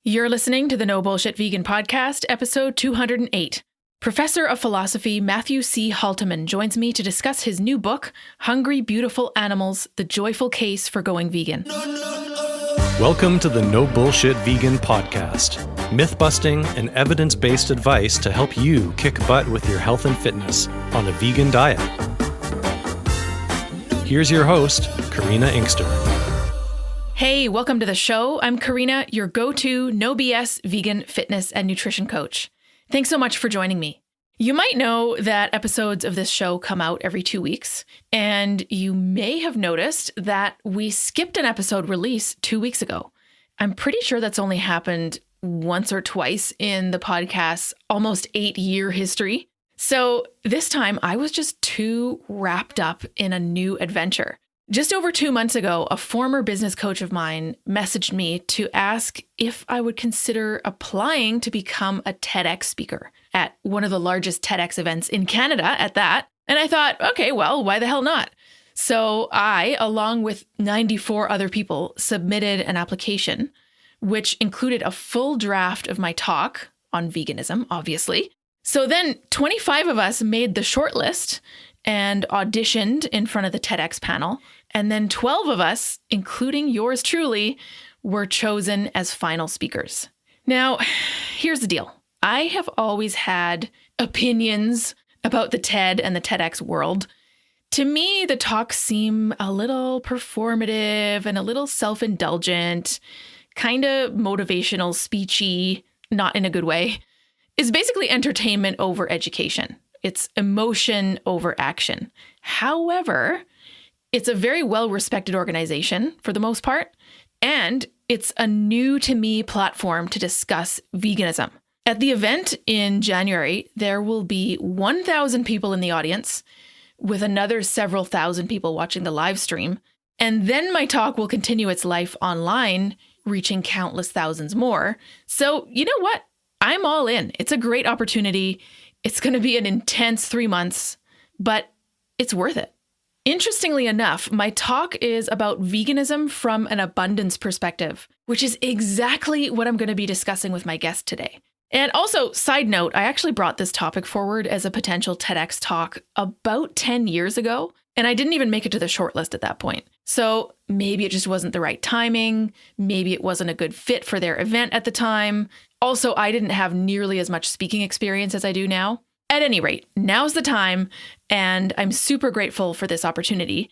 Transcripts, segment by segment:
You're listening to the No Bullshit Vegan Podcast, episode 208. Professor of Philosophy Matthew C. Halteman joins me to discuss his new book, Hungry Beautiful Animals, The Joyful Case for Going Vegan. Welcome to the No Bullshit Vegan Podcast. Myth-busting and evidence-based advice to help you kick butt with your health and fitness on a vegan diet. Here's your host, Karina Inkster. Hey, welcome to the show. I'm Karina, your go-to no BS vegan fitness and nutrition coach. Thanks so much for joining me. You might know that episodes of this show come out every 2 weeks, and you may have noticed that we skipped an episode release 2 weeks ago. I'm pretty sure that's only happened once or twice in the podcast's almost 8-year history. So this time I was just too wrapped up in a new adventure. Just over 2 months ago, a former business coach of mine messaged me to ask if I would consider applying to become a TEDx speaker at one of the largest TEDx events in Canada at that. And I thought, okay, well, why the hell not? So I, along with 94 other people, submitted an application, which included a full draft of my talk on veganism, obviously. So then 25 of us made the shortlist and auditioned in front of the TEDx panel. And then 12 of us, including yours truly, were chosen as final speakers. Now, here's the deal. I have always had opinions about the TED and the TEDx world. To me, the talks seem a little performative and a little self-indulgent, kind of motivational, speechy, not in a good way. It's basically entertainment over education. It's emotion over action. However, it's a very well-respected organization for the most part, and it's a new-to-me platform to discuss veganism. At the event in January, there will be 1,000 people in the audience, with another several thousand people watching the live stream, and then my talk will continue its life online, reaching countless thousands more. So, you know what? I'm all in. It's a great opportunity. It's going to be an intense 3 months, but it's worth it. Interestingly enough, my talk is about veganism from an abundance perspective, which is exactly what I'm going to be discussing with my guest today. And also, side note, I actually brought this topic forward as a potential TEDx talk about 10 years ago, and I didn't even make it to the shortlist at that point. So maybe it just wasn't the right timing. Maybe it wasn't a good fit for their event at the time. Also, I didn't have nearly as much speaking experience as I do now. At any rate, now's the time, and I'm super grateful for this opportunity.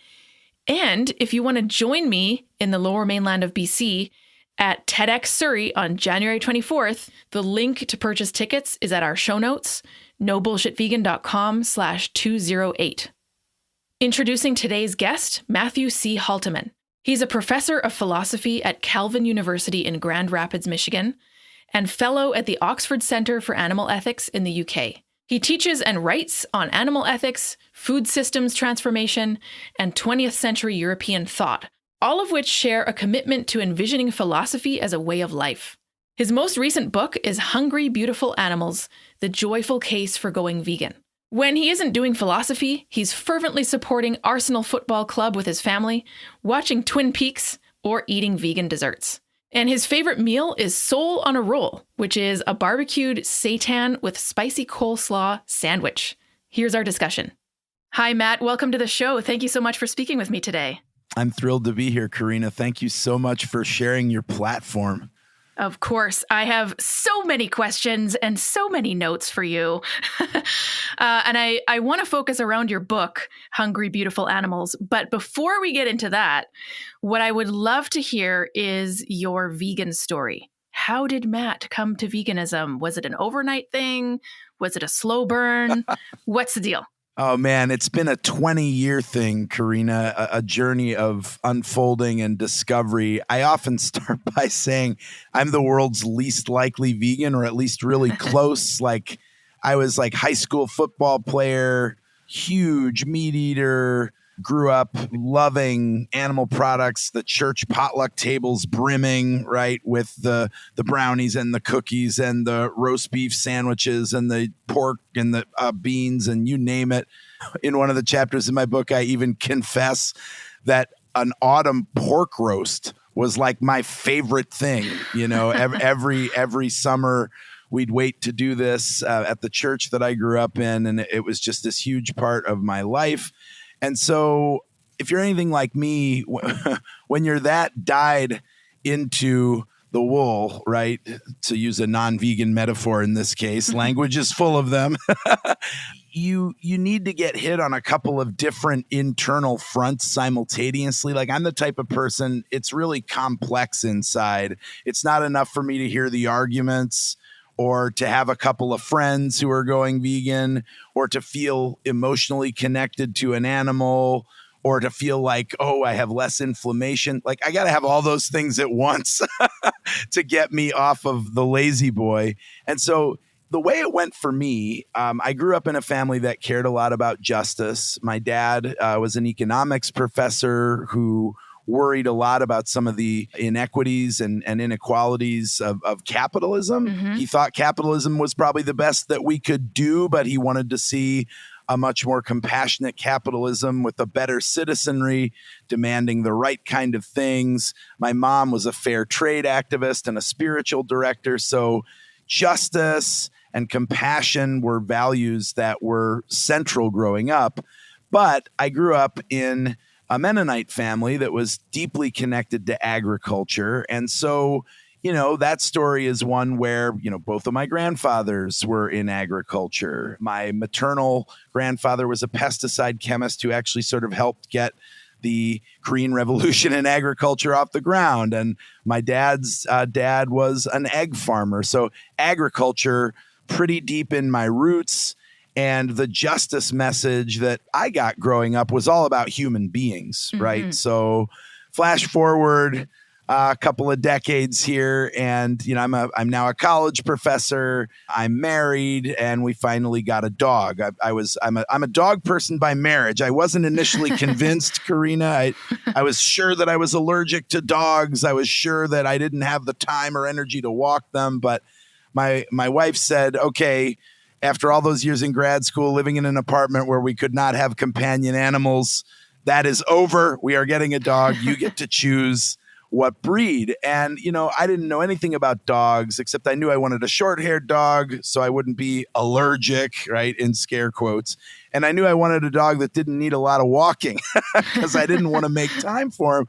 And if you want to join me in the Lower Mainland of BC at TEDx Surrey on January 24th, the link to purchase tickets is at our show notes, nobullshitvegan.com/208. Introducing today's guest, Matthew C. Halteman. He's a professor of philosophy at Calvin University in Grand Rapids, Michigan, and fellow at the Oxford Centre for Animal Ethics in the UK. He teaches and writes on animal ethics, food systems transformation, and 20th century European thought, all of which share a commitment to envisioning philosophy as a way of life. His most recent book is Hungry Beautiful Animals, The Joyful Case for Going Vegan. When he isn't doing philosophy, he's fervently supporting Arsenal Football Club with his family, watching Twin Peaks, or eating vegan desserts. And his favorite meal is Soul on a Roll, which is a barbecued seitan with spicy coleslaw sandwich. Here's our discussion. Hi, Matt. Welcome to the show. Thank you so much for speaking with me today. I'm thrilled to be here, Karina. Thank you so much for sharing your platform. Of course. I have so many questions and so many notes for you. And I want to focus around your book, Hungry Beautiful Animals. But before we get into that, what I would love to hear is your vegan story. How did Matt come to veganism? Was it an overnight thing? Was it a slow burn? What's the deal? Oh, man, it's been a 20-year thing, Karina, a journey of unfolding and discovery. I often start by saying I'm the world's least likely vegan, or at least really close. Like, I was like high school football player, huge meat eater, grew up loving animal products, the church potluck tables brimming, right, with the brownies and the cookies and the roast beef sandwiches and the pork and the beans and you name it. In one of the chapters in my book, I even confess that an autumn pork roast was like my favorite thing. Every summer we'd wait to do this at the church that I grew up in. And it was just this huge part of my life. And so if you're anything like me, when you're that dyed into the wool, right? To use a non-vegan metaphor in this case, language is full of them. You need to get hit on a couple of different internal fronts simultaneously. Like I'm the type of person, it's really complex inside. It's not enough for me to hear the arguments or to have a couple of friends who are going vegan or to feel emotionally connected to an animal or to feel like, oh, I have less inflammation. Like I got to have all those things at once to get me off of the lazy boy. And so the way it went for me, I grew up in a family that cared a lot about justice. My dad was an economics professor who worried a lot about some of the inequities and inequalities of capitalism. Mm-hmm. He thought capitalism was probably the best that we could do, but he wanted to see a much more compassionate capitalism with a better citizenry, demanding the right kind of things. My mom was a fair trade activist and a spiritual director. So justice and compassion were values that were central growing up. But I grew up in a Mennonite family that was deeply connected to agriculture. And so, that story is one where, both of my grandfathers were in agriculture. My maternal grandfather was a pesticide chemist who actually sort of helped get the Korean Revolution in agriculture off the ground. And my dad's dad was an egg farmer. So agriculture, pretty deep in my roots. And the justice message that I got growing up was all about human beings, right? So flash forward a couple of decades here, and I'm now a college professor. I'm married, and we finally got a dog. I'm a dog person by marriage. I wasn't initially convinced, Karina. I was sure that I was allergic to dogs. I was sure that I didn't have the time or energy to walk them. But my wife said, "Okay, after all those years in grad school, living in an apartment where we could not have companion animals, that is over. We are getting a dog. You get to choose what breed." And, I didn't know anything about dogs, except I knew I wanted a short-haired dog so I wouldn't be allergic, right, in scare quotes. And I knew I wanted a dog that didn't need a lot of walking because I didn't want to make time for him.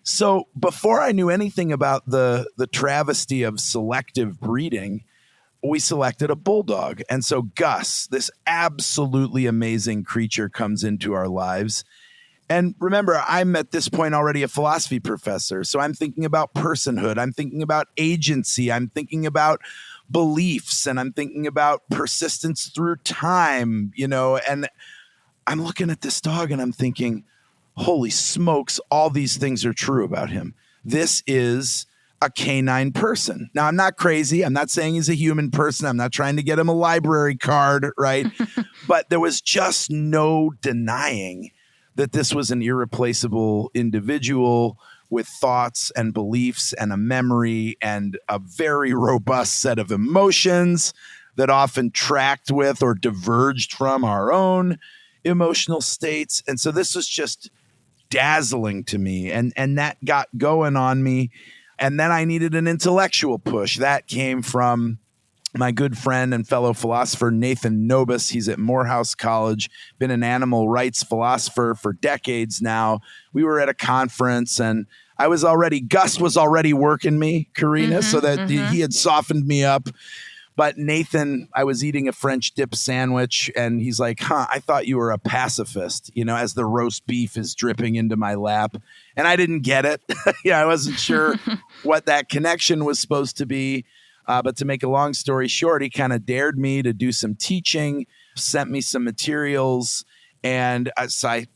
So before I knew anything about the travesty of selective breeding, we selected a bulldog. And so Gus, this absolutely amazing creature, comes into our lives. And remember, I'm at this point already a philosophy professor. So I'm thinking about personhood. I'm thinking about agency. I'm thinking about beliefs. And I'm thinking about persistence through time, and I'm looking at this dog and I'm thinking, holy smokes, all these things are true about him. This is a canine person. Now, I'm not crazy. I'm not saying he's a human person. I'm not trying to get him a library card, right? But there was just no denying that this was an irreplaceable individual with thoughts and beliefs and a memory and a very robust set of emotions that often tracked with or diverged from our own emotional states. And so this was just dazzling to me. And that got going on me. And then I needed an intellectual push. That came from my good friend and fellow philosopher, Nathan Nobis. He's at Morehouse College, been an animal rights philosopher for decades now. We were at a conference and Gus was already working me, Karina, so that he had softened me up. But Nathan, I was eating a French dip sandwich and he's like, I thought you were a pacifist, as the roast beef is dripping into my lap. And I didn't get it. I wasn't sure what that connection was supposed to be. But to make a long story short, he kind of dared me to do some teaching, sent me some materials, and so I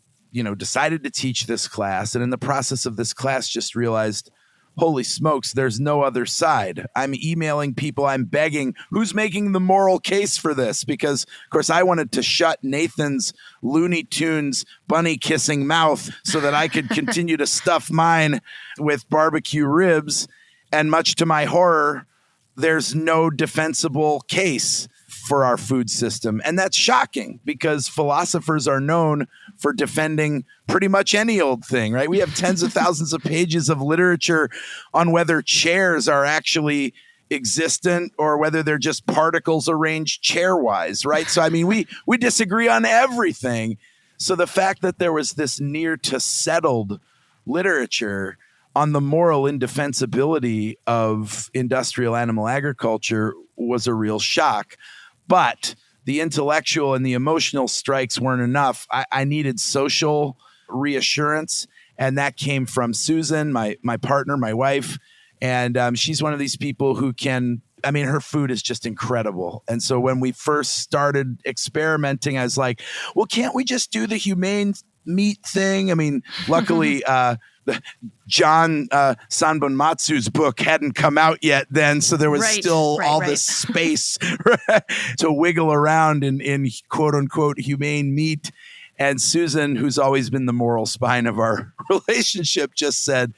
decided to teach this class. And in the process of this class, just realized, holy smokes, there's no other side. I'm emailing people. I'm begging, who's making the moral case for this? Because, of course, I wanted to shut Nathan's Looney Tunes bunny kissing mouth so that I could continue to stuff mine with barbecue ribs. And much to my horror, there's no defensible case for our food system. And that's shocking because philosophers are known for defending pretty much any old thing, right? We have tens of thousands of pages of literature on whether chairs are actually existent or whether they're just particles arranged chairwise, right? So, I mean, we disagree on everything. So the fact that there was this near to settled literature on the moral indefensibility of industrial animal agriculture was a real shock. But the intellectual and the emotional strikes weren't enough. I needed social reassurance, and that came from Susan, my partner, my wife. And she's one of these people who her food is just incredible. And so when we first started experimenting, I was like, well, can't we just do the humane meat thing? I mean, luckily, John Sanbonmatsu's book hadn't come out yet then, so there was still this space to wiggle around in quote unquote humane meat. And Susan, who's always been the moral spine of our relationship, just said,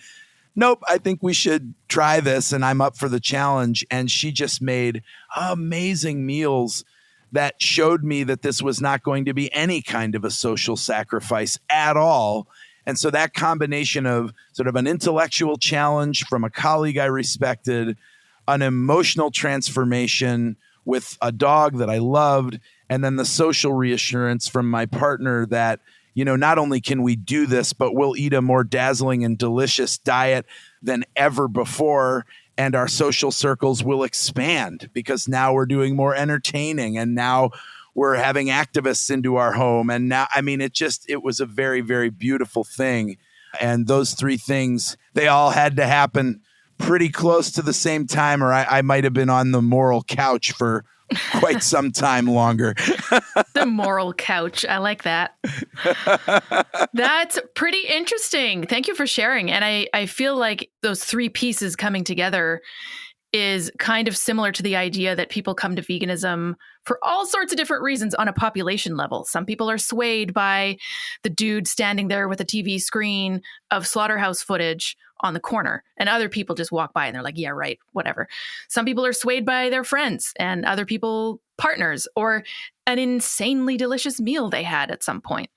nope, I think we should try this, and I'm up for the challenge. And she just made amazing meals that showed me that this was not going to be any kind of a social sacrifice at all. And so that combination of sort of an intellectual challenge from a colleague I respected, an emotional transformation with a dog that I loved, and then the social reassurance from my partner that, not only can we do this, but we'll eat a more dazzling and delicious diet than ever before. And our social circles will expand because now we're doing more entertaining, and now we're having activists into our home. And now, it was a very, very beautiful thing. And those three things, they all had to happen pretty close to the same time, or I might have been on the moral couch for quite some time longer. The moral couch. I like that. That's pretty interesting. Thank you for sharing. And I feel like those three pieces coming together is kind of similar to the idea that people come to veganism for all sorts of different reasons on a population level. Some people are swayed by the dude standing there with a TV screen of slaughterhouse footage on the corner, and other people just walk by and they're like, yeah, right, whatever. Some people are swayed by their friends and other people, partners, or an insanely delicious meal they had at some point.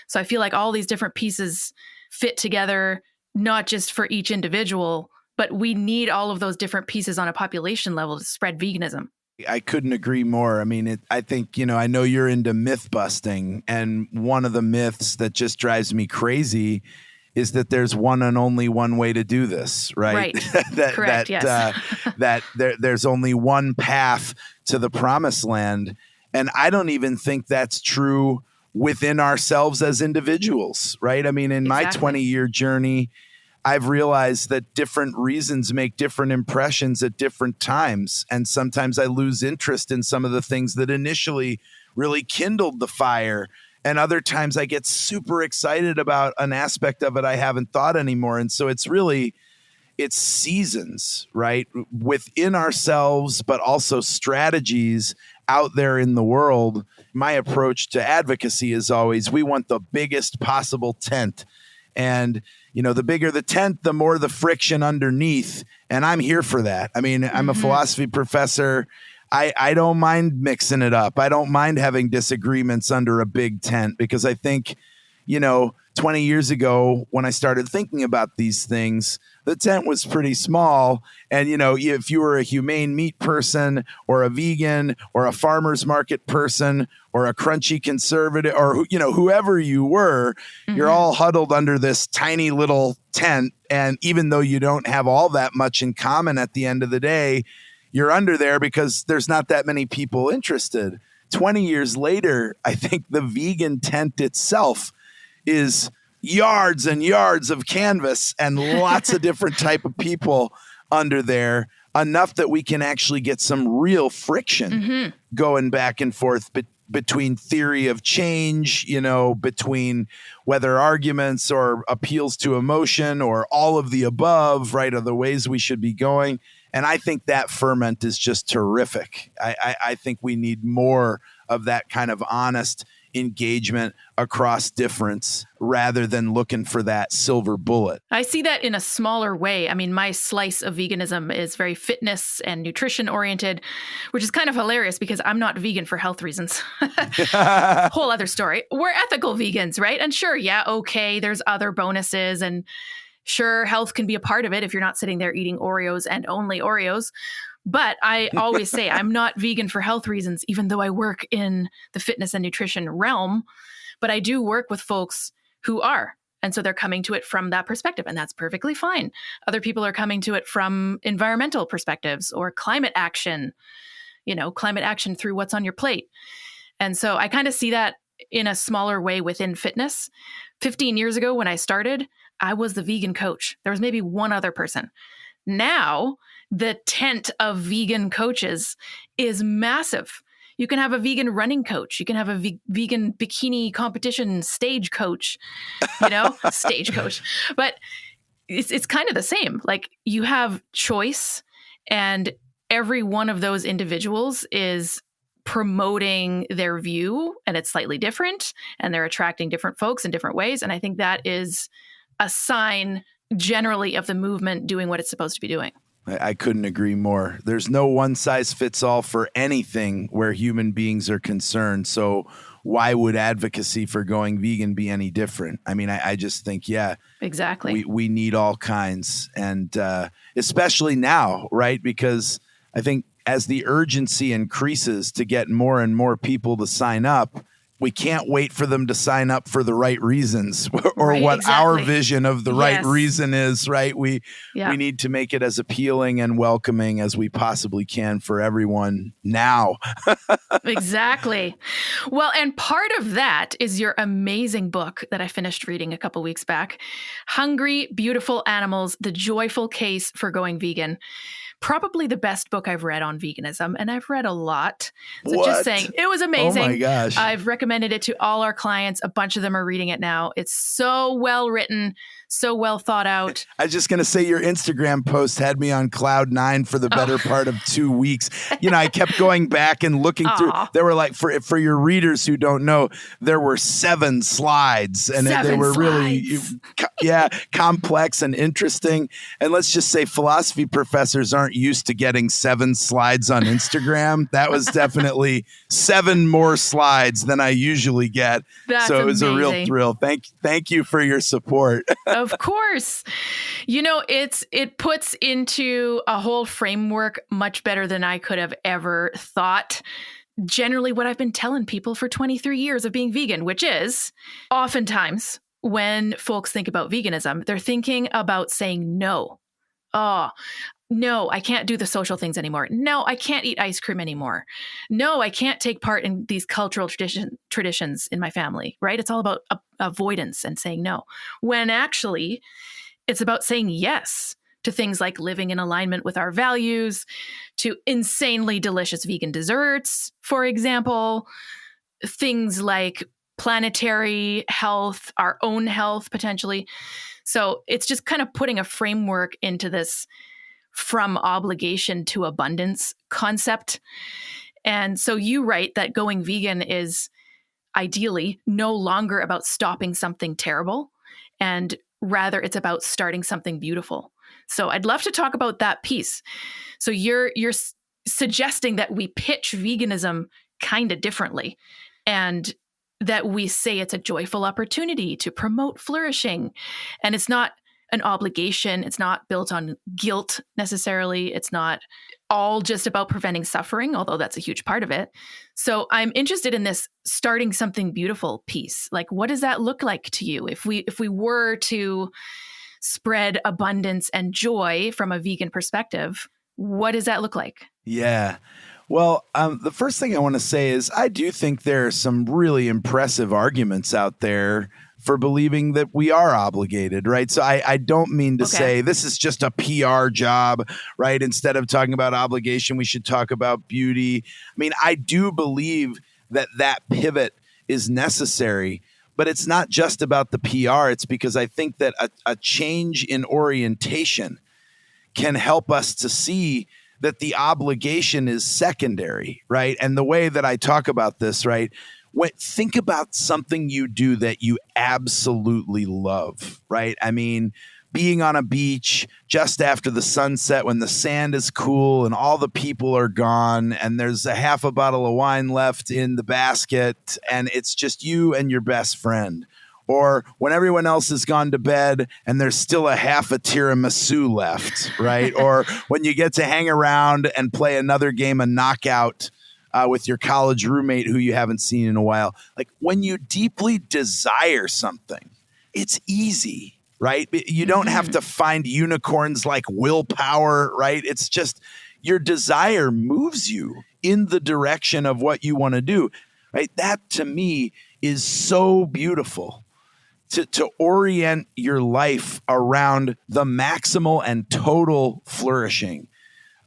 So I feel like all these different pieces fit together, not just for each individual, but we need all of those different pieces on a population level to spread veganism. I couldn't agree more. I think, I know you're into myth busting, and one of the myths that just drives me crazy is that there's one and only one way to do this, right? Correct, yes. That there's only one path to the promised land. And I don't even think that's true within ourselves as individuals, right? In my 20-year journey, I've realized that different reasons make different impressions at different times. And sometimes I lose interest in some of the things that initially really kindled the fire. And other times I get super excited about an aspect of it I haven't thought anymore. And so it's seasons, right? Within ourselves, but also strategies out there in the world. My approach to advocacy is always, we want the biggest possible tent. And, the bigger the tent, the more the friction underneath. And I'm here for that. I'm a philosophy professor. I don't mind mixing it up. I don't mind having disagreements under a big tent, because I think, 20 years ago when I started thinking about these things, the tent was pretty small. And, if you were a humane meat person or a vegan or a farmer's market person or a crunchy conservative or, whoever you were, you're all huddled under this tiny little tent. And even though you don't have all that much in common at the end of the day, you're under there because there's not that many people interested. 20 years later, I think the vegan tent itself is yards and yards of canvas and lots of different type of people under there, enough that we can actually get some real friction going back and forth between theory of change, between whether arguments or appeals to emotion or all of the above, right, are the ways we should be going. And I think that ferment is just terrific. I think we need more of that kind of honest engagement across difference rather than looking for that silver bullet. I see that in a smaller way. I mean, my slice of veganism is very fitness and nutrition oriented, which is kind of hilarious because I'm not vegan for health reasons. Whole other story. We're ethical vegans, right? And sure, yeah, okay, there's other bonuses, and sure, health can be a part of it if you're not sitting there eating Oreos and only Oreos. But I always say I'm not vegan for health reasons, even though I work in the fitness and nutrition realm. But I do work with folks who are. And so they're coming to it from that perspective, and that's perfectly fine. Other people are coming to it from environmental perspectives or climate action through what's on your plate. And so I kind of see that in a smaller way within fitness. 15 years ago when I started, I was the vegan coach. There was maybe one other person. Now, the tent of vegan coaches is massive. You can have a vegan running coach. You can have a vegan bikini competition stage coach, stage coach. But it's kind of the same. Like, you have choice, and every one of those individuals is promoting their view, and it's slightly different, and they're attracting different folks in different ways. And I think that is a sign generally of the movement doing what it's supposed to be doing. I couldn't agree more. There's no one size fits all for anything where human beings are concerned. So why would advocacy for going vegan be any different? I mean, I just think, yeah, exactly. We need all kinds. And especially now, right? Because I think as the urgency increases to get more and more people to sign up, we can't wait for them to sign up for the right reasons or right, what exactly. our vision of the right reason is, right? We need to make it as appealing and welcoming as we possibly can for everyone now. Exactly. Well, and part of that is your amazing book that I finished reading a couple weeks back, Hungry, Beautiful Animals, The Joyful Case for Going Vegan. Probably the best book I've read on veganism, and I've read a lot. So just saying, it was amazing. Oh my gosh. I've recommended it to all our clients. A bunch of them are reading it now. It's so well written, so well thought out. I was just going to say your Instagram post had me on cloud 9 for the better part of 2 weeks. I kept going back and looking through. There were like, for your readers who don't know, there were 7 slides, and they were really, complex and interesting. And let's just say philosophy professors aren't used to getting 7 slides on Instagram. That was definitely 7 more slides than I usually get. So it was a real thrill. Thank you for your support. Of course. It puts into a whole framework much better than I could have ever thought. Generally, what I've been telling people for 23 years of being vegan, which is oftentimes when folks think about veganism, they're thinking about saying no. Oh, no, I can't do the social things anymore. No, I can't eat ice cream anymore. No, I can't take part in these cultural traditions in my family, right? It's all about avoidance and saying no, when actually it's about saying yes to things like living in alignment with our values, to insanely delicious vegan desserts, for example, things like planetary health, our own health potentially. So it's just kind of putting a framework into this from obligation to abundance concept. And so you write that going vegan is ideally no longer about stopping something terrible, and rather it's about starting something beautiful. So I'd love to talk about that piece. So you're suggesting that we pitch veganism kind of differently, and that we say it's a joyful opportunity to promote flourishing. And it's not an obligation. It's not built on guilt necessarily. It's not all just about preventing suffering, although that's a huge part of it. So I'm interested in this starting something beautiful piece. Like, what does that look like to you? If we were to spread abundance and joy from a vegan perspective, what does that look like? Yeah. Well, the first thing I want to say is I do think there are some really impressive arguments out there for believing that we are obligated, right? So I don't mean to say this is just a PR job, right? Instead of talking about obligation, we should talk about beauty. I mean, I do believe that pivot is necessary, but it's not just about the PR. It's because I think that a change in orientation can help us to see that the obligation is secondary, right? And the way that I talk about this, right? think about something you do that you absolutely love, right? I mean, being on a beach just after the sunset when the sand is cool and all the people are gone and there's a half a bottle of wine left in the basket and it's just you and your best friend. Or when everyone else has gone to bed and there's still a half a tiramisu left, right? Or when you get to hang around and play another game of knockout with your college roommate who you haven't seen in a while. Like when you deeply desire something, it's easy, right? You don't have to find unicorns like willpower, right? It's just your desire moves you in the direction of what you want to do, right? That to me is so beautiful. To orient your life around the maximal and total flourishing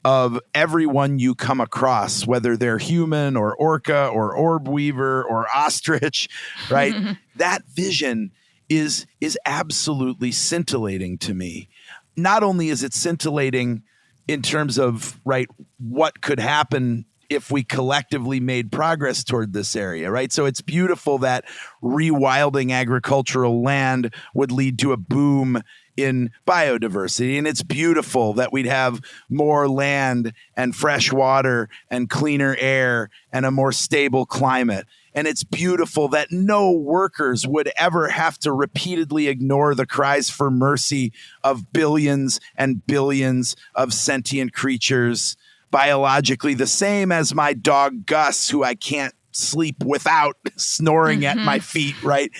of everyone you come across, whether they're human or orca or orb weaver or ostrich, right? That vision is absolutely scintillating to me. Not only is it scintillating in terms of, right, what could happen if we collectively made progress toward this area, right? So it's beautiful that rewilding agricultural land would lead to a boom in biodiversity. And it's beautiful that we'd have more land and fresh water and cleaner air and a more stable climate. And it's beautiful that no workers would ever have to repeatedly ignore the cries for mercy of billions and billions of sentient creatures, biologically the same as my dog Gus, who I can't sleep without snoring at my feet, right?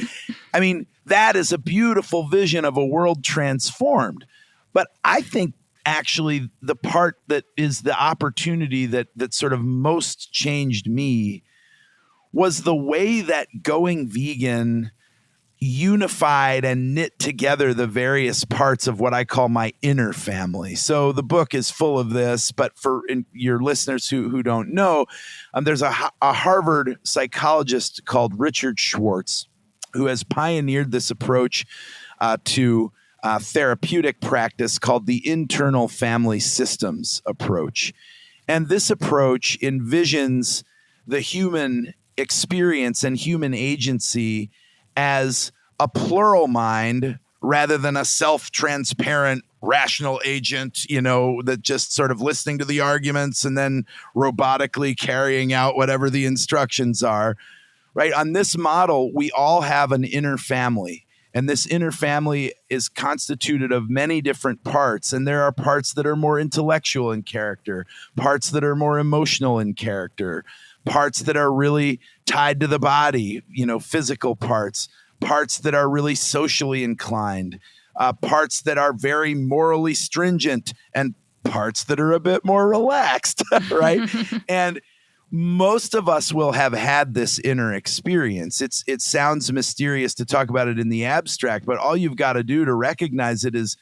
I mean, that is a beautiful vision of a world transformed. But I think actually the part that is the opportunity that sort of most changed me was the way that going vegan unified and knit together the various parts of what I call my inner family. So the book is full of this, but for your listeners who don't know, there's a Harvard psychologist called Richard Schwartz who has pioneered this approach to therapeutic practice called the internal family systems approach. And this approach envisions the human experience and human agency as a plural mind rather than a self-transparent rational agent, that just sort of listening to the arguments and then robotically carrying out whatever the instructions are, right? On this model, we all have an inner family, and this inner family is constituted of many different parts. And there are parts that are more intellectual in character, parts that are more emotional in character, parts that are really tied to the body, physical parts that are really socially inclined, parts that are very morally stringent, and parts that are a bit more relaxed, right? And most of us will have had this inner experience. It sounds mysterious to talk about it in the abstract, but all you've got to do to recognize it is,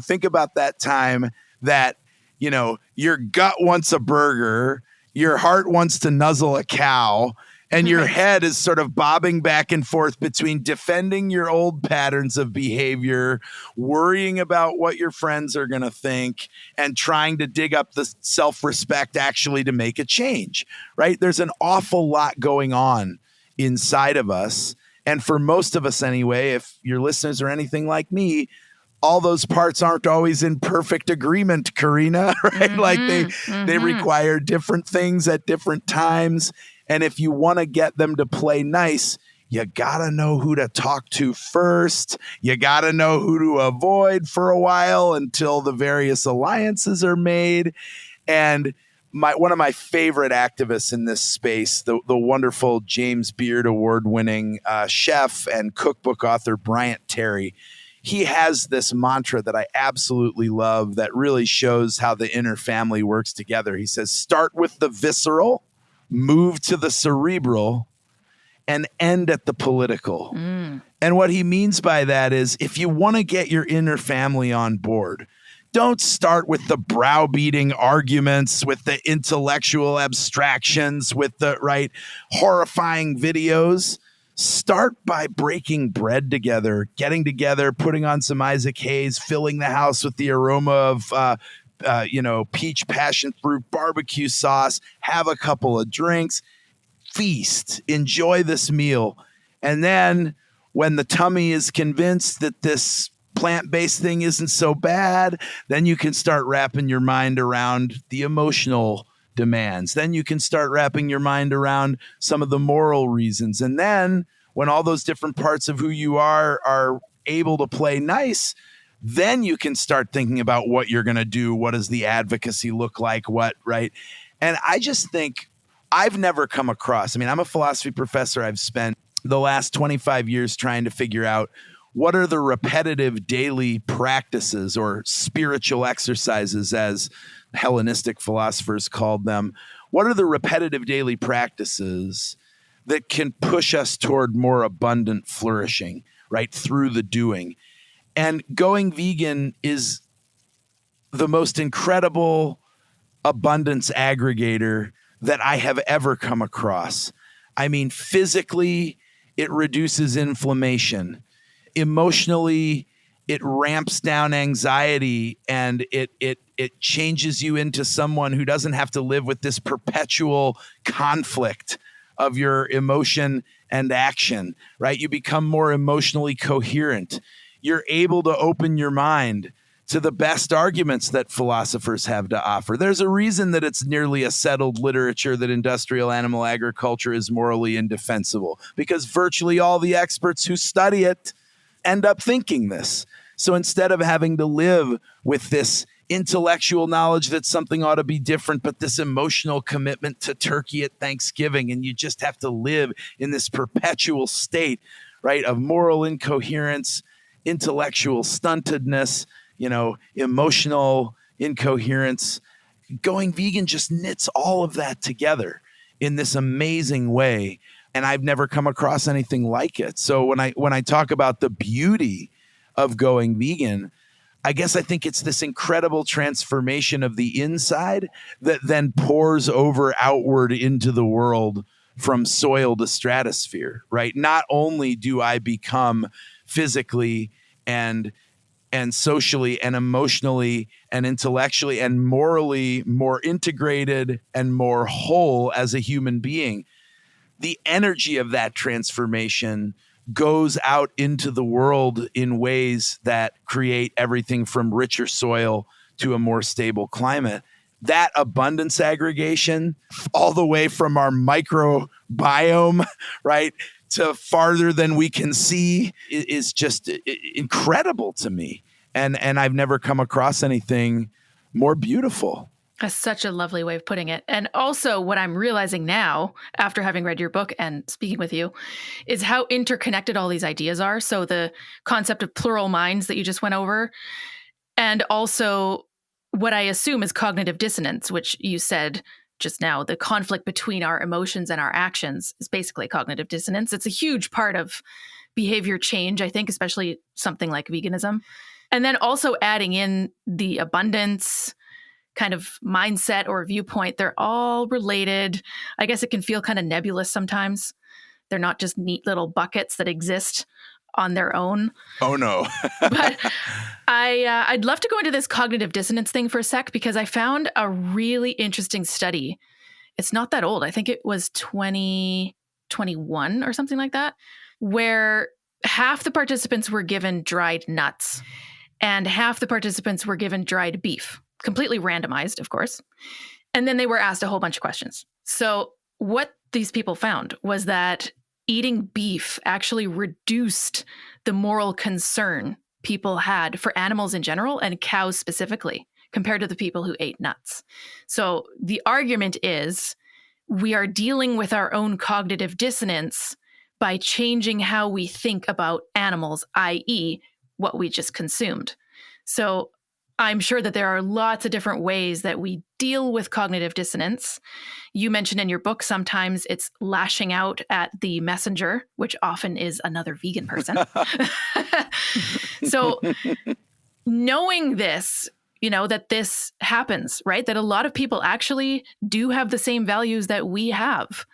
think about that time that, your gut wants a burger, your heart wants to nuzzle a cow, and your head is sort of bobbing back and forth between defending your old patterns of behavior, worrying about what your friends are going to think, and trying to dig up the self-respect actually to make a change, right? There's an awful lot going on inside of us. And for most of us anyway, if your listeners are anything like me, all those parts aren't always in perfect agreement, Karina, right? Like they require different things at different times. And if you want to get them to play nice, you got to know who to talk to first. You got to know who to avoid for a while until the various alliances are made. And one of my favorite activists in this space, the wonderful James Beard award-winning chef and cookbook author Bryant Terry, he has this mantra that I absolutely love that really shows how the inner family works together. He says, start with the visceral, move to the cerebral, and end at the political. And what he means by that is if you want to get your inner family on board, don't start with the browbeating arguments, with the intellectual abstractions, with the horrifying videos. Start by breaking bread together, getting together, putting on some Isaac Hayes, filling the house with the aroma of peach passion fruit barbecue sauce, have a couple of drinks, feast, enjoy this meal. And then when the tummy is convinced that this plant-based thing isn't so bad, then you can start wrapping your mind around the emotional demands. Then you can start wrapping your mind around some of the moral reasons. And then when all those different parts of who you are able to play nice, then you can start thinking about what you're going to do. What does the advocacy look like? Right? And I just think I've never come across, I'm a philosophy professor. I've spent the last 25 years trying to figure out what are the repetitive daily practices or spiritual exercises, as Hellenistic philosophers called them. What are the repetitive daily practices that can push us toward more abundant flourishing, right, through the doing? And going vegan is the most incredible abundance aggregator that I have ever come across. Physically, it reduces inflammation. Emotionally, it ramps down anxiety, and it changes you into someone who doesn't have to live with this perpetual conflict of your emotion and action, right? You become more emotionally coherent. You're able to open your mind to the best arguments that philosophers have to offer. There's a reason that it's nearly a settled literature that industrial animal agriculture is morally indefensible, because virtually all the experts who study it end up thinking this. So instead of having to live with this intellectual knowledge that something ought to be different, but this emotional commitment to turkey at Thanksgiving, and you just have to live in this perpetual state, right, of moral incoherence, intellectual stuntedness, emotional incoherence. Going vegan just knits all of that together in this amazing way. And I've never come across anything like it. So when I talk about the beauty of going vegan, I guess I think it's this incredible transformation of the inside that then pours over outward into the world from soil to stratosphere, right? Not only do I become physically and socially and emotionally and intellectually and morally more integrated and more whole as a human being, the energy of that transformation goes out into the world in ways that create everything from richer soil to a more stable climate. That abundance aggregation, all the way from our microbiome, right, to farther than we can see, is just incredible to me. And I've never come across anything more beautiful. That's such a lovely way of putting it. And also what I'm realizing now, after having read your book and speaking with you, is how interconnected all these ideas are. So the concept of plural minds that you just went over, and also what I assume is cognitive dissonance, which you said just now, the conflict between our emotions and our actions is basically cognitive dissonance. It's a huge part of behavior change, I think, especially something like veganism. And then also adding in the abundance kind of mindset or viewpoint, they're all related. I guess it can feel kind of nebulous sometimes. They're not just neat little buckets that exist on their own. Oh, no. But I'd love to go into this cognitive dissonance thing for a sec, because I found a really interesting study. It's not that old. I think it was 2021 or something like that, where half the participants were given dried nuts and half the participants were given dried beef. Completely randomized, of course. And then they were asked a whole bunch of questions. So what these people found was that eating beef actually reduced the moral concern people had for animals in general and cows specifically compared to the people who ate nuts. So the argument is we are dealing with our own cognitive dissonance by changing how we think about animals, i.e., what we just consumed. So I'm sure that there are lots of different ways that we deal with cognitive dissonance. You mentioned in your book sometimes it's lashing out at the messenger, which often is another vegan person. So knowing this, that this happens, right? That a lot of people actually do have the same values that we have,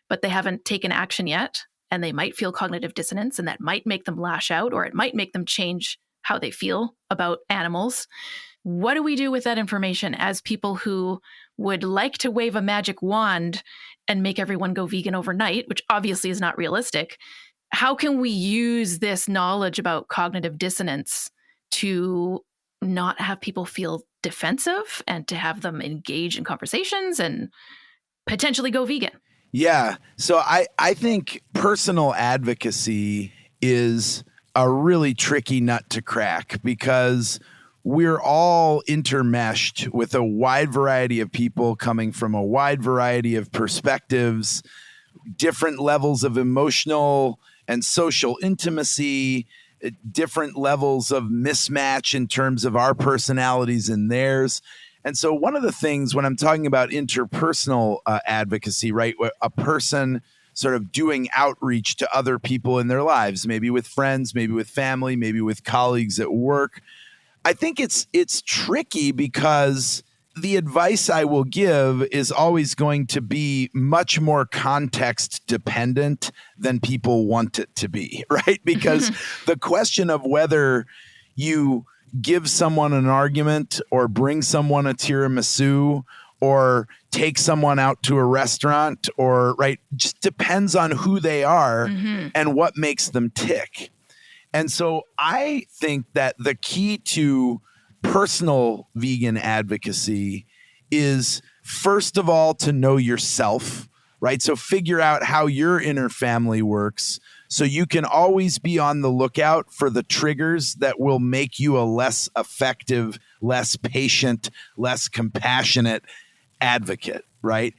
but they haven't taken action yet. And they might feel cognitive dissonance, and that might make them lash out, or it might make them change how they feel about animals. What do we do with that information as people who would like to wave a magic wand and make everyone go vegan overnight, which obviously is not realistic. How can we use this knowledge about cognitive dissonance to not have people feel defensive and to have them engage in conversations and potentially go vegan? Yeah. So I think personal advocacy is a really tricky nut to crack because we're all intermeshed with a wide variety of people coming from a wide variety of perspectives, different levels of emotional and social intimacy, different levels of mismatch in terms of our personalities and theirs. And so one of the things when I'm talking about interpersonal advocacy, right, a person sort of doing outreach to other people in their lives, maybe with friends, maybe with family, maybe with colleagues at work, I think it's tricky because the advice I will give is always going to be much more context dependent than people want it to be, right? Because the question of whether you give someone an argument or bring someone a tiramisu or take someone out to a restaurant or right just depends on who they are and what makes them tick. And so I think that the key to personal vegan advocacy is, first of all, to know yourself, right? So figure out how your inner family works so you can always be on the lookout for the triggers that will make you a less effective, less patient, less compassionate advocate, right?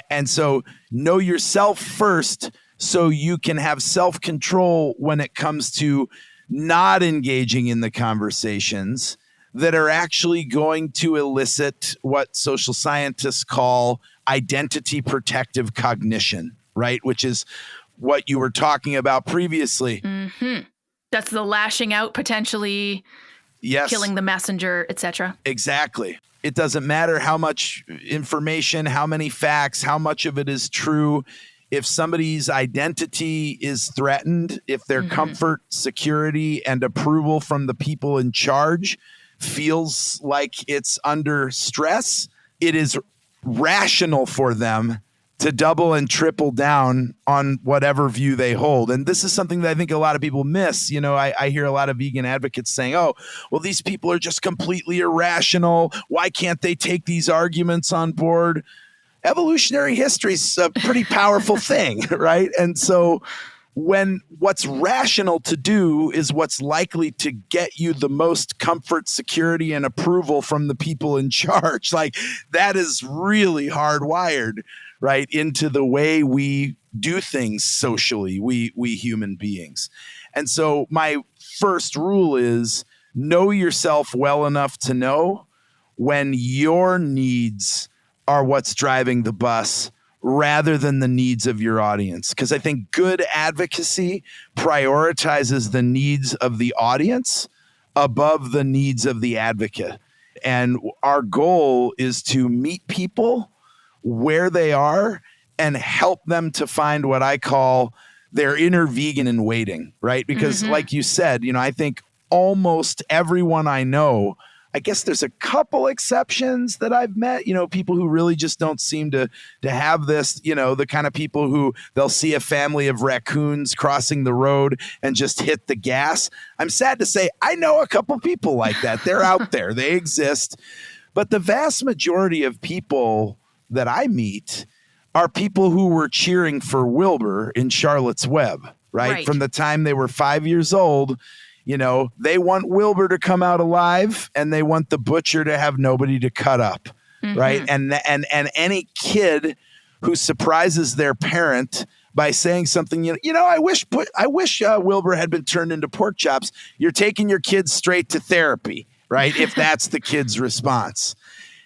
And so know yourself first so you can have self-control when it comes to not engaging in the conversations that are actually going to elicit what social scientists call identity protective cognition, right? Which is what you were talking about previously. That's the lashing out, potentially killing the messenger, etc. Exactly. It doesn't matter how much information, how many facts, how much of it is true. If somebody's identity is threatened, if their comfort, security, and approval from the people in charge feels like it's under stress, it is rational for them to double and triple down on whatever view they hold. And this is something that I think a lot of people miss. You know, I hear a lot of vegan advocates saying, oh, well, these people are just completely irrational. Why can't they take these arguments on board? Evolutionary history is a pretty powerful thing, right? And so when what's rational to do is what's likely to get you the most comfort, security, and approval from the people in charge, like that is really hardwired, right, into the way we do things socially, we human beings. And so my first rule is know yourself well enough to know when your needs are what's driving the bus rather than the needs of your audience. Because I think good advocacy prioritizes the needs of the audience above the needs of the advocate. And our goal is to meet people where they are and help them to find what I call their inner vegan in waiting, right? Because like you said, you know, I think almost everyone I know, I guess there's a couple exceptions that I've met, you know, people who really just don't seem to have this, you know, the kind of people who they'll see a family of raccoons crossing the road and just hit the gas. I'm sad to say I know a couple people like that. They're out there. They exist. But the vast majority of people that I meet are people who were cheering for Wilbur in Charlotte's Web, right? From the time they were 5 years old. You know, they want Wilbur to come out alive and they want the butcher to have nobody to cut up, right? And any kid who surprises their parent by saying something, you know, I wish Wilbur had been turned into pork chops. You're taking your kids straight to therapy, right? If that's the kid's response.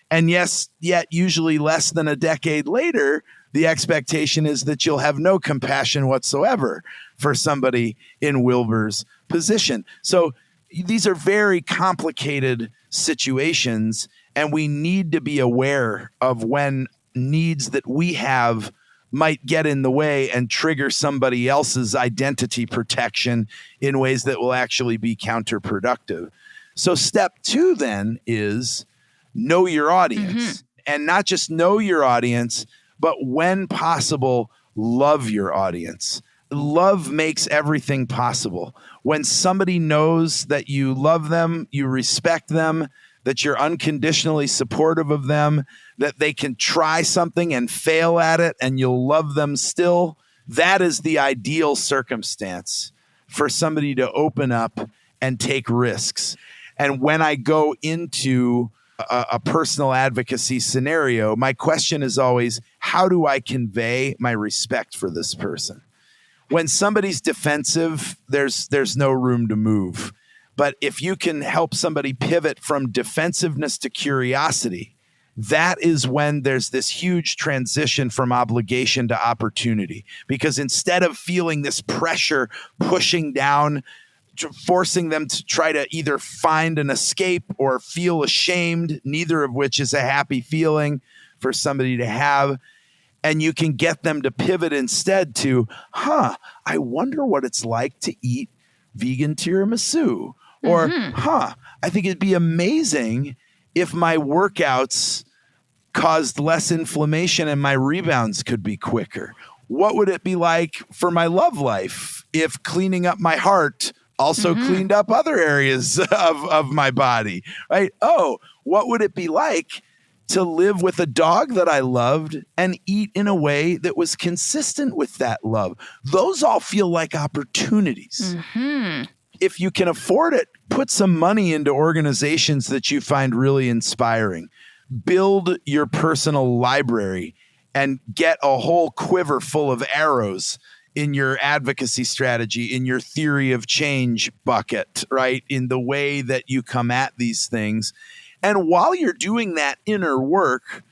And yes, yet usually less than a decade later, the expectation is that you'll have no compassion whatsoever for somebody in Wilbur's position. So these are very complicated situations, and we need to be aware of when needs that we have might get in the way and trigger somebody else's identity protection in ways that will actually be counterproductive. So step 2 then is know your audience, and not just know your audience, But when possible, love your audience. Love makes everything possible. When somebody knows that you love them, you respect them, that you're unconditionally supportive of them, that they can try something and fail at it and you'll love them still, that is the ideal circumstance for somebody to open up and take risks. And when I go into a personal advocacy scenario, my question is always, how do I convey my respect for this person? When somebody's defensive, there's no room to move. But if you can help somebody pivot from defensiveness to curiosity, that is when there's this huge transition from obligation to opportunity. Because instead of feeling this pressure pushing down, forcing them to try to either find an escape or feel ashamed, neither of which is a happy feeling for somebody to have. And you can get them to pivot instead to, I wonder what it's like to eat vegan tiramisu. Or, I think it'd be amazing if my workouts caused less inflammation and my rebounds could be quicker. What would it be like for my love life if cleaning up my heart also cleaned up other areas of my body, right? Oh, what would it be like to live with a dog that I loved and eat in a way that was consistent with that love? Those all feel like opportunities. If you can afford it, put some money into organizations that you find really inspiring. Build your personal library and get a whole quiver full of arrows in your advocacy strategy, in your theory of change bucket, right? In the way that you come at these things. And while you're doing that inner work,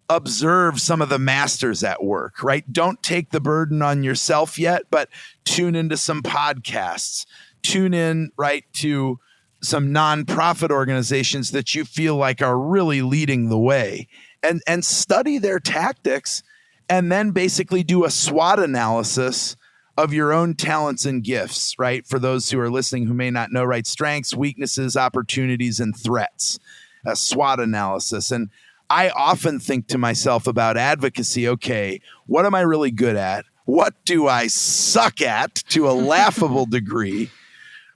observe some of the masters at work, right? Don't take the burden on yourself yet, but tune into some podcasts. Tune in, right, to some nonprofit organizations that you feel like are really leading the way, and study their tactics, and then basically do a SWOT analysis of your own talents and gifts, right? For those who are listening who may not know, right? Strengths, weaknesses, opportunities, and threats. A SWOT analysis. And I often think to myself about advocacy, okay, what am I really good at? What do I suck at to a laughable degree,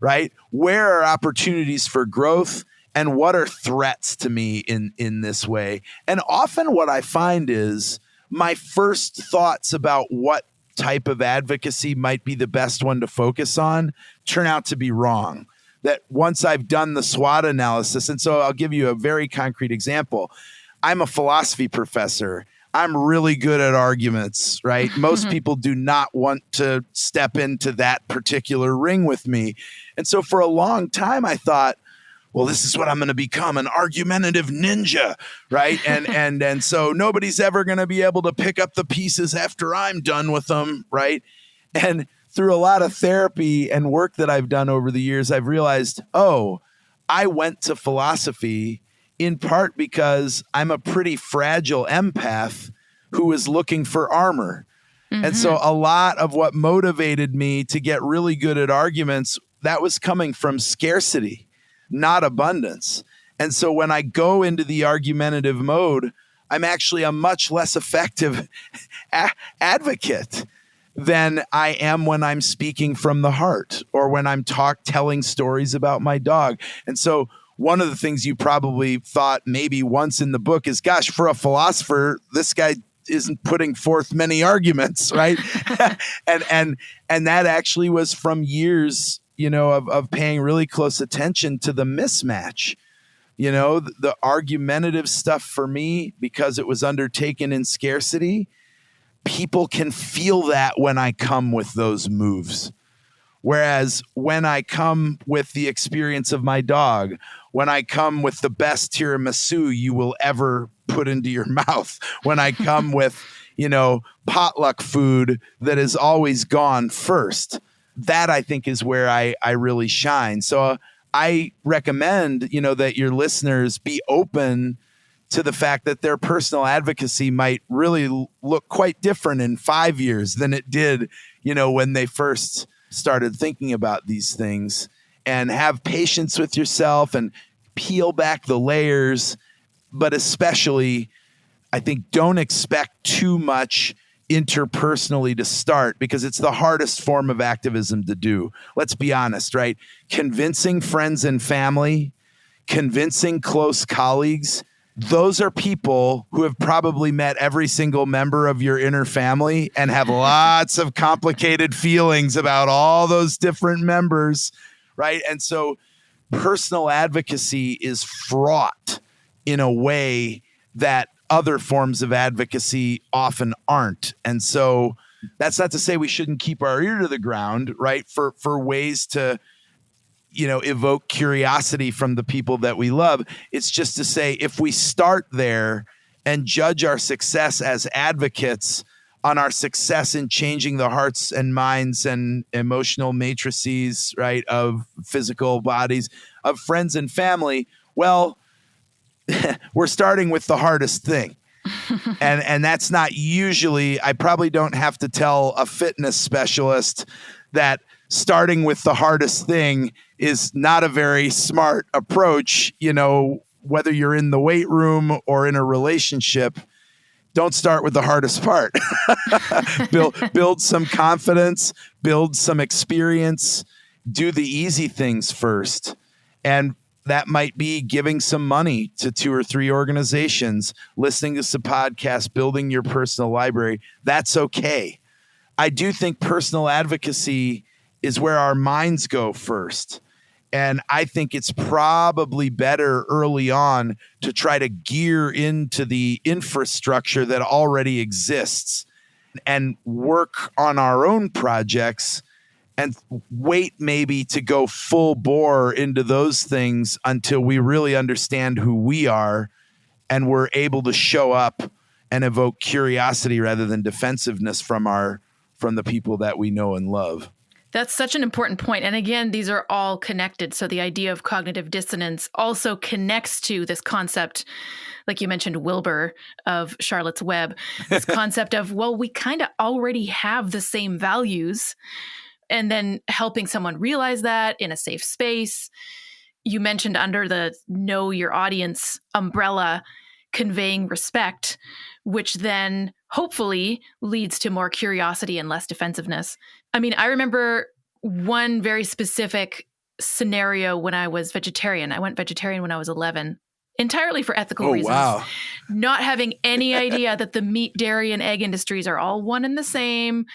right? Where are opportunities for growth? And what are threats to me in this way? And often what I find is my first thoughts about what type of advocacy might be the best one to focus on turn out to be wrong. That once I've done the SWOT analysis, and so I'll give you a very concrete example. I'm a philosophy professor. I'm really good at arguments, right? Most people do not want to step into that particular ring with me. And so for a long time, I thought, well, this is what I'm going to become, an argumentative ninja, right? And so nobody's ever going to be able to pick up the pieces after I'm done with them, right? And through a lot of therapy and work that I've done over the years, I've realized, I went to philosophy in part because I'm a pretty fragile empath who was looking for armor. And so a lot of what motivated me to get really good at arguments, that was coming from scarcity, not abundance. And so when I go into the argumentative mode, I'm actually a much less effective advocate than I am when I'm speaking from the heart or when I'm telling stories about my dog. And so one of the things you probably thought maybe once in the book is, gosh, for a philosopher, this guy isn't putting forth many arguments, right? and that actually was from years, of paying really close attention to the mismatch. The argumentative stuff for me, because it was undertaken in scarcity, people can feel that when I come with those moves. Whereas when I come with the experience of my dog, when I come with the best tiramisu you will ever put into your mouth, when I come with, potluck food that is always gone first, that I think is where I really shine. So I recommend, that your listeners be open to the fact that their personal advocacy might really look quite different in 5 years than it did, when they first started thinking about these things, and have patience with yourself and peel back the layers, but especially I think don't expect too much interpersonally to start, because it's the hardest form of activism to do. Let's be honest, right? Convincing friends and family, convincing close colleagues, those are people who have probably met every single member of your inner family and have lots of complicated feelings about all those different members, right? And so personal advocacy is fraught in a way that other forms of advocacy often aren't. And so that's not to say we shouldn't keep our ear to the ground, right? For ways to, evoke curiosity from the people that we love. It's just to say, if we start there and judge our success as advocates on our success in changing the hearts and minds and emotional matrices, right, of physical bodies, of friends and family, well, we're starting with the hardest thing. And that's not usually, I probably don't have to tell a fitness specialist that starting with the hardest thing is not a very smart approach. Whether you're in the weight room or in a relationship, don't start with the hardest part. build some confidence, build some experience, do the easy things first. And that might be giving some money to 2 or 3 organizations, listening to some podcasts, building your personal library. That's okay. I do think personal advocacy is where our minds go first. And I think it's probably better early on to try to gear into the infrastructure that already exists and work on our own projects and wait maybe to go full bore into those things until we really understand who we are and we're able to show up and evoke curiosity rather than defensiveness from the people that we know and love. That's such an important point. And again, these are all connected. So the idea of cognitive dissonance also connects to this concept, like you mentioned, Wilbur of Charlotte's Web, this concept of, well, we kind of already have the same values. And then helping someone realize that in a safe space. You mentioned under the know your audience umbrella, conveying respect, which then hopefully leads to more curiosity and less defensiveness. I mean, I remember one very specific scenario when I was vegetarian. I went vegetarian when I was 11, entirely for ethical reasons. Wow. Not having any idea that the meat, dairy, and egg industries are all one and the same.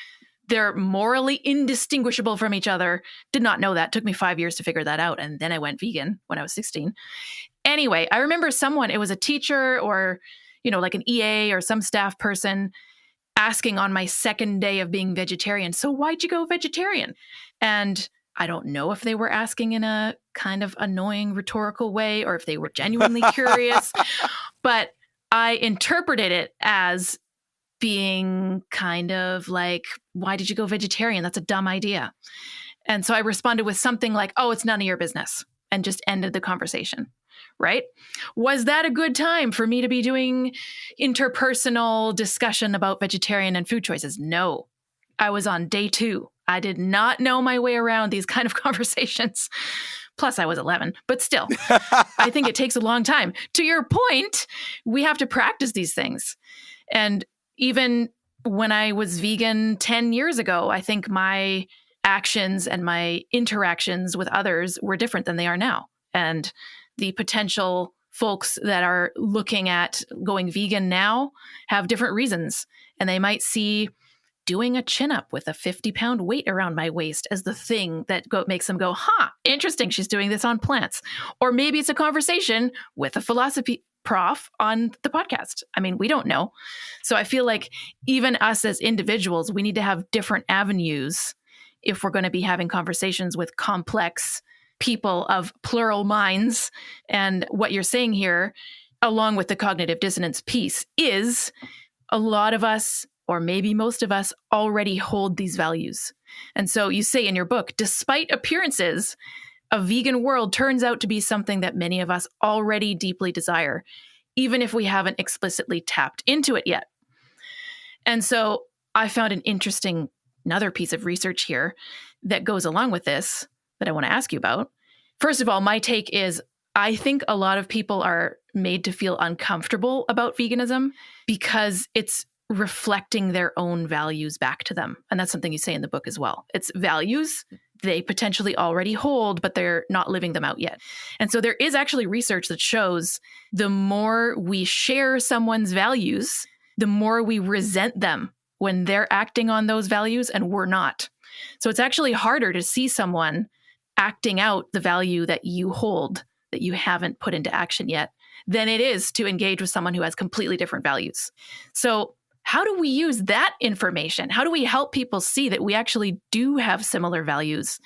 They're morally indistinguishable from each other. Did not know that. Took me 5 years to figure that out. And then I went vegan when I was 16. Anyway, I remember someone, it was a teacher or, like an EA or some staff person asking on my second day of being vegetarian, so why'd you go vegetarian? And I don't know if they were asking in a kind of annoying rhetorical way or if they were genuinely curious, but I interpreted it as being kind of like, why did you go vegetarian? That's a dumb idea. And so I responded with something like, oh, it's none of your business, and just ended the conversation, right? Was that a good time for me to be doing interpersonal discussion about vegetarian and food choices? No. I was on day 2. I did not know my way around these kind of conversations. Plus, I was 11, but still, I think it takes a long time. To your point, we have to practice these things. And even when I was vegan 10 years ago, I think my actions and my interactions with others were different than they are now. And the potential folks that are looking at going vegan now have different reasons. And they might see doing a chin-up with a 50-pound weight around my waist as the thing that makes them go, interesting, she's doing this on plants. Or maybe it's a conversation with a philosophy prof on the podcast. I mean, we don't know. So I feel like even us as individuals, we need to have different avenues if we're going to be having conversations with complex people of plural minds. And what you're saying here, along with the cognitive dissonance piece, is a lot of us, or maybe most of us, already hold these values. And so you say in your book, despite appearances, a vegan world turns out to be something that many of us already deeply desire, even if we haven't explicitly tapped into it yet. And so I found another piece of research here that goes along with this that I want to ask you about. First of all, my take is I think a lot of people are made to feel uncomfortable about veganism because it's reflecting their own values back to them. And that's something you say in the book as well. It's values they potentially already hold, but they're not living them out yet. And so there is actually research that shows the more we share someone's values, the more we resent them when they're acting on those values and we're not. So it's actually harder to see someone acting out the value that you hold that you haven't put into action yet than it is to engage with someone who has completely different values. So how do we use that information? How do we help people see that we actually do have similar values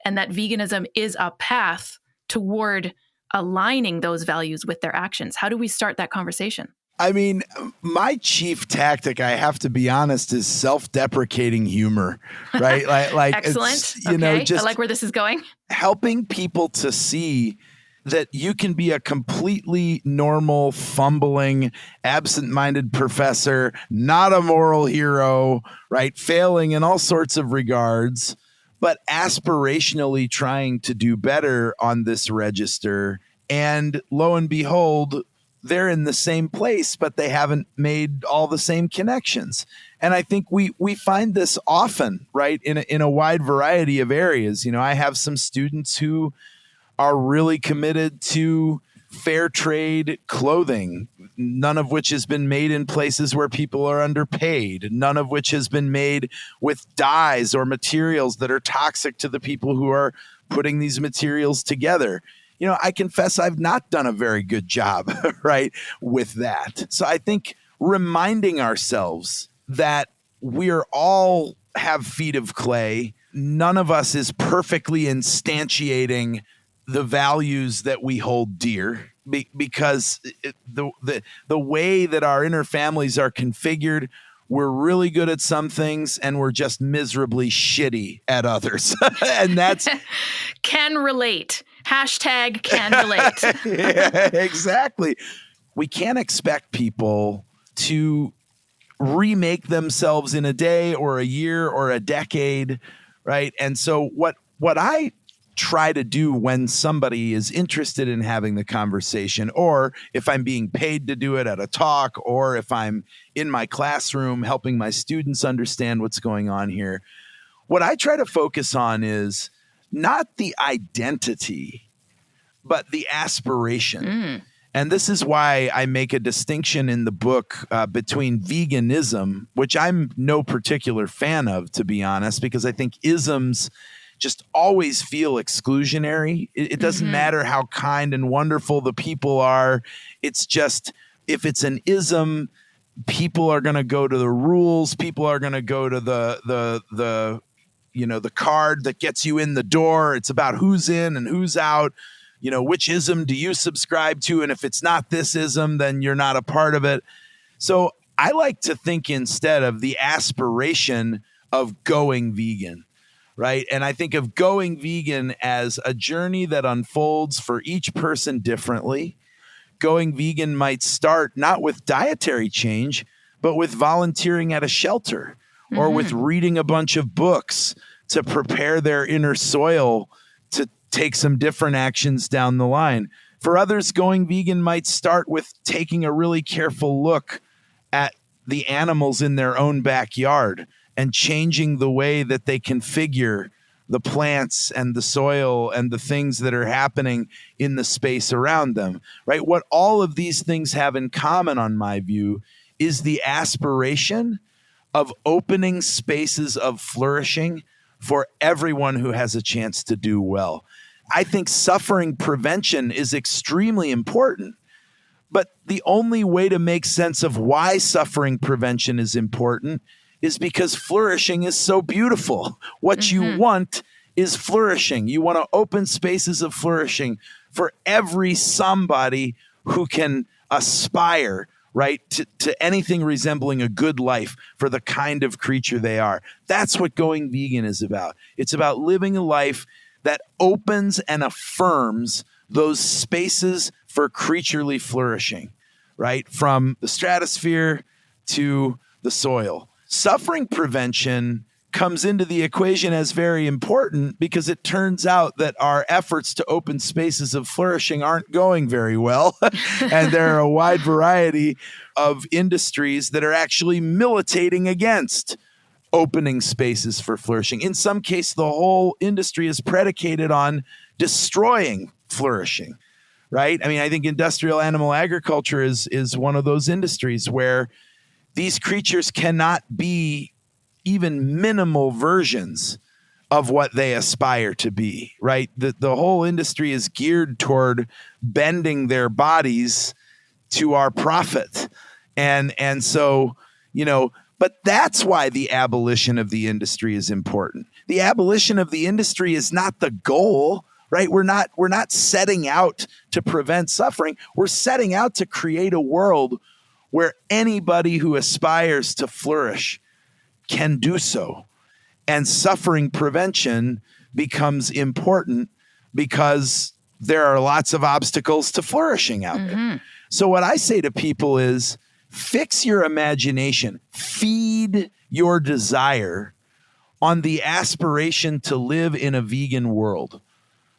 and that veganism is a path toward aligning those values with their actions? How do we start that conversation? I mean, my chief tactic, I have to be honest, is self-deprecating humor, right? Like Excellent. Just I like where this is going. Helping people to see that you can be a completely normal, fumbling, absent-minded professor, not a moral hero, right? Failing in all sorts of regards, but aspirationally trying to do better on this register. And lo and behold, they're in the same place, but they haven't made all the same connections. And I think we find this often, right, in a wide variety of areas. You know, I have some students who are really committed to fair trade clothing, none of which has been made in places where people are underpaid, none of which has been made with dyes or materials that are toxic to the people who are putting these materials together. You know, I confess I've not done a very good job, right, with that. So I think reminding ourselves that we're all have feet of clay. None of us is perfectly instantiating the values that we hold dear because the way that our inner families are configured, we're really good at some things and we're just miserably shitty at others. And that's can relate. Hashtag can relate. Yeah, exactly. We can't expect people to remake themselves in a day or a year or a decade, right? And so what I try to do when somebody is interested in having the conversation, or if I'm being paid to do it at a talk, or if I'm in my classroom helping my students understand what's going on here, what I try to focus on is not the identity, but the aspiration. And this is why I make a distinction in the book between veganism, which I'm no particular fan of, to be honest, because I think isms just always feel exclusionary. It doesn't matter how kind and wonderful the people are. It's just, if it's an ism, people are going to go to the rules. People are going to go to the card that gets you in the door. It's about who's in and who's out. You know, which ism do you subscribe to? And if it's not this ism, then you're not a part of it. So I like to think instead of the aspiration of going vegan. Right. And I think of going vegan as a journey that unfolds for each person differently. Going vegan might start not with dietary change, but with volunteering at a shelter or with reading a bunch of books to prepare their inner soil to take some different actions down the line. For others, going vegan might start with taking a really careful look at the animals in their own backyard and changing the way that they configure the plants and the soil and the things that are happening in the space around them, right? What all of these things have in common, on my view, is the aspiration of opening spaces of flourishing for everyone who has a chance to do well. I think suffering prevention is extremely important, but the only way to make sense of why suffering prevention is important is because flourishing is so beautiful. What you want is flourishing. You want to open spaces of flourishing for every somebody who can aspire, right, to anything resembling a good life for the kind of creature they are. That's what going vegan is about. It's about living a life that opens and affirms those spaces for creaturely flourishing, right, from the stratosphere to the soil. Suffering prevention comes into the equation as very important, because it turns out that our efforts to open spaces of flourishing aren't going very well. And there are a wide variety of industries that are actually militating against opening spaces for flourishing. In some case, the whole industry is predicated on destroying flourishing, right? I mean, I think industrial animal agriculture is one of those industries where these creatures cannot be even minimal versions of what they aspire to be, right? The whole industry is geared toward bending their bodies to our profit. And so, but that's why the abolition of the industry is important. The abolition of the industry is not the goal, right? We're not setting out to prevent suffering. We're setting out to create a world where anybody who aspires to flourish can do so. And suffering prevention becomes important because there are lots of obstacles to flourishing out there. So what I say to people is, fix your imagination, feed your desire on the aspiration to live in a vegan world,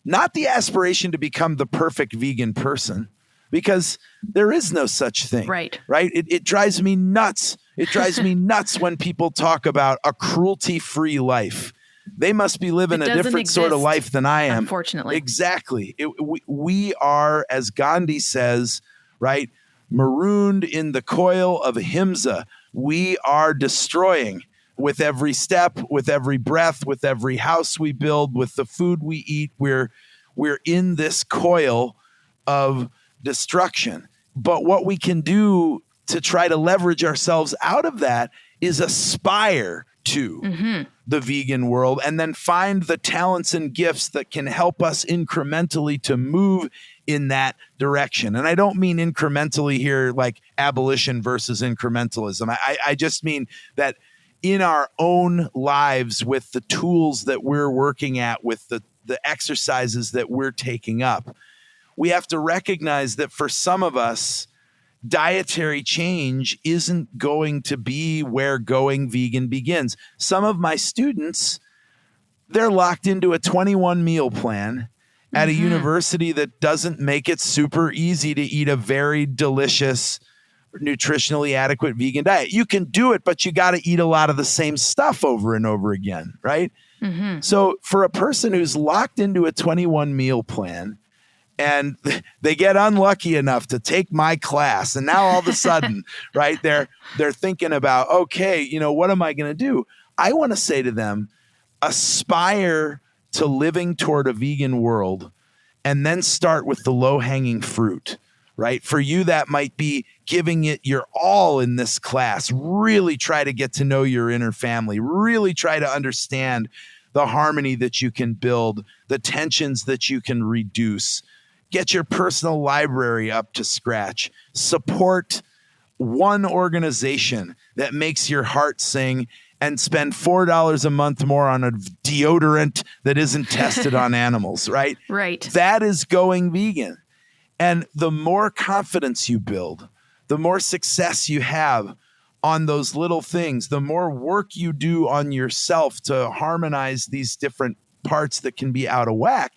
not the aspiration to become the perfect vegan person, because there is no such thing. Right. It drives me nuts. It drives me nuts when people talk about a cruelty-free life. They must be living a different sort of life than I am. Unfortunately. Exactly. We are, as Gandhi says, right, marooned in the coil of ahimsa. We are destroying with every step, with every breath, with every house we build, with the food we eat. We're in this coil of destruction. But what we can do to try to leverage ourselves out of that is aspire to the vegan world, and then find the talents and gifts that can help us incrementally to move in that direction. And I don't mean incrementally here like abolition versus incrementalism. I just mean that in our own lives, with the tools that we're working at, with the exercises that we're taking up, we have to recognize that for some of us, dietary change isn't going to be where going vegan begins. Some of my students, they're locked into a 21 meal plan at a university that doesn't make it super easy to eat a very delicious, nutritionally adequate vegan diet. You can do it, but you got to eat a lot of the same stuff over and over again, right? So for a person who's locked into a 21 meal plan, and they get unlucky enough to take my class, and now all of a sudden, right, they're thinking about, okay, what am I going to do? I want to say to them, aspire to living toward a vegan world, and then start with the low-hanging fruit, right? For you, that might be giving it your all in this class. Really try to get to know your inner family. Really try to understand the harmony that you can build, the tensions that you can reduce. Get your personal library up to scratch. Support one organization that makes your heart sing, and spend $4 a month more on a deodorant that isn't tested on animals, right? Right. That is going vegan. And the more confidence you build, the more success you have on those little things, the more work you do on yourself to harmonize these different parts that can be out of whack,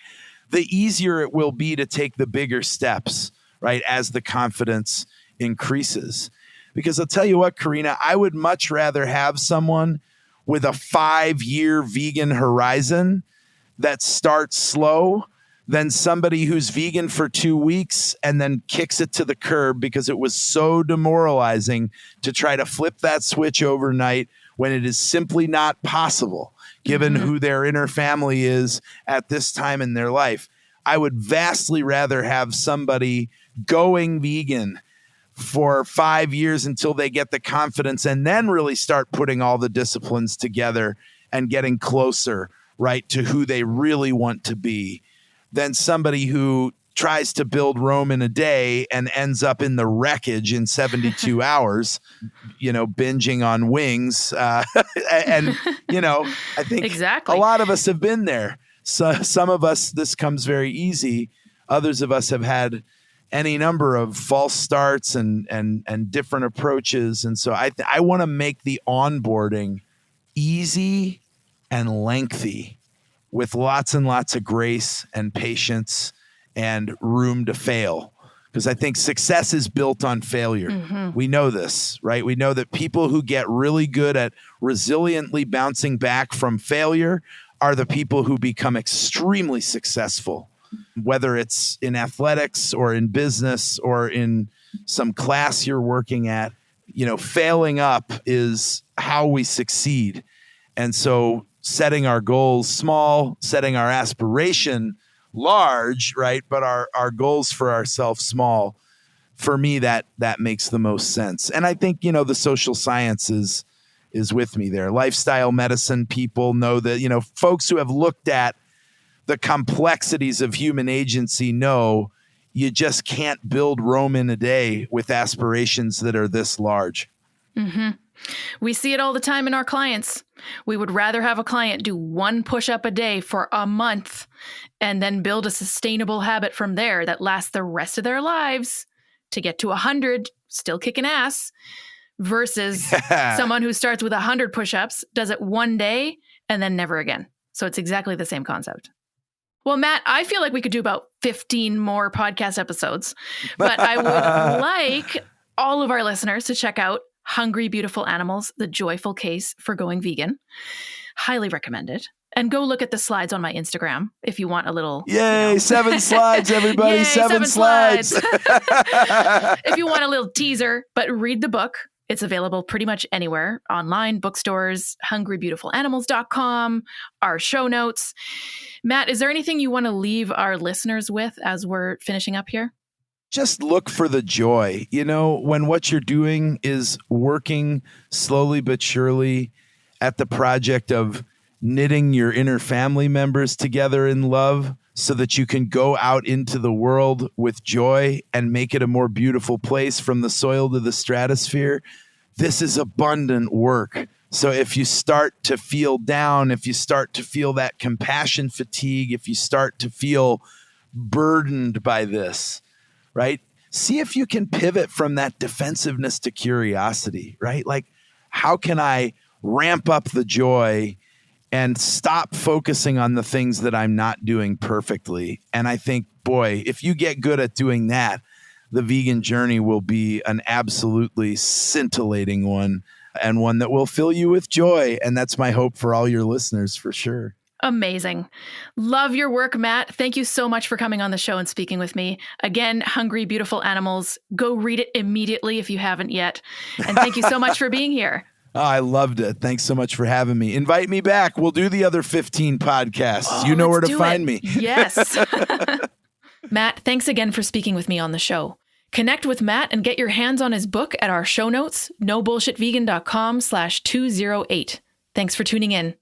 the easier it will be to take the bigger steps, right, as the confidence increases. Because I'll tell you what, Karina, I would much rather have someone with a 5-year vegan horizon that starts slow than somebody who's vegan for 2 weeks and then kicks it to the curb because it was so demoralizing to try to flip that switch overnight when it is simply not possible, given who their inner family is at this time in their life. I would vastly rather have somebody going vegan for 5 years until they get the confidence and then really start putting all the disciplines together and getting closer, right, to who they really want to be, than somebody who tries to build Rome in a day and ends up in the wreckage in 72 hours, binging on wings. And, I think exactly. a lot of us have been there. So some of us, this comes very easy. Others of us have had any number of false starts and different approaches. And so I want to make the onboarding easy and lengthy with lots and lots of grace and patience and room to fail. Because I think success is built on failure. Mm-hmm. We know this, right? We know that people who get really good at resiliently bouncing back from failure are the people who become extremely successful, whether it's in athletics or in business or in some class you're working at. You know, failing up is how we succeed. And so setting our goals small, setting our aspiration large, right? But our goals for ourselves small. For me, that makes the most sense. And I think, you know, the social sciences is with me there. Lifestyle medicine people know that, you know, folks who have looked at the complexities of human agency know you just can't build Rome in a day with aspirations that are this large. Mm-hmm. We see it all the time in our clients. We would rather have a client do 1 push-up a day for a month and then build a sustainable habit from there that lasts the rest of their lives to get to 100, still kicking ass, versus someone who starts with 100 push-ups, does it 1 day, and then never again. So it's exactly the same concept. Well, Matt, I feel like we could do about 15 more podcast episodes, but I would like all of our listeners to check out Hungry Beautiful Animals, The Joyful Case for Going Vegan. Highly recommend it. And go look at the slides on my Instagram if you want a little... Yay, 7 slides, everybody. Yay, 7 slides. If you want a little teaser, but read the book. It's available pretty much anywhere, online, bookstores, hungrybeautifulanimals.com, our show notes. Matt, is there anything you want to leave our listeners with as we're finishing up here? Just look for the joy. You know, when what you're doing is working slowly but surely at the project of knitting your inner family members together in love so that you can go out into the world with joy and make it a more beautiful place from the soil to the stratosphere. This is abundant work. So if you start to feel down, if you start to feel that compassion fatigue, if you start to feel burdened by this, right? See if you can pivot from that defensiveness to curiosity, right? Like, how can I ramp up the joy and stop focusing on the things that I'm not doing perfectly? And I think, boy, if you get good at doing that, the vegan journey will be an absolutely scintillating one and one that will fill you with joy. And that's my hope for all your listeners, for sure. Amazing. Love your work, Matt. Thank you so much for coming on the show and speaking with me. Again, Hungry Beautiful Animals. Go read it immediately if you haven't yet. And thank you so much for being here. Oh, I loved it. Thanks so much for having me. Invite me back. We'll do the other 15 podcasts. Oh, you know where to find me. Yes. Matt, thanks again for speaking with me on the show. Connect with Matt and get your hands on his book at our show notes, nobullshitvegan.com/208. Thanks for tuning in.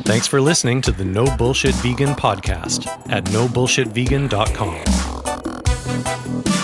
Thanks for listening to the No Bullshit Vegan podcast at nobullshitvegan.com.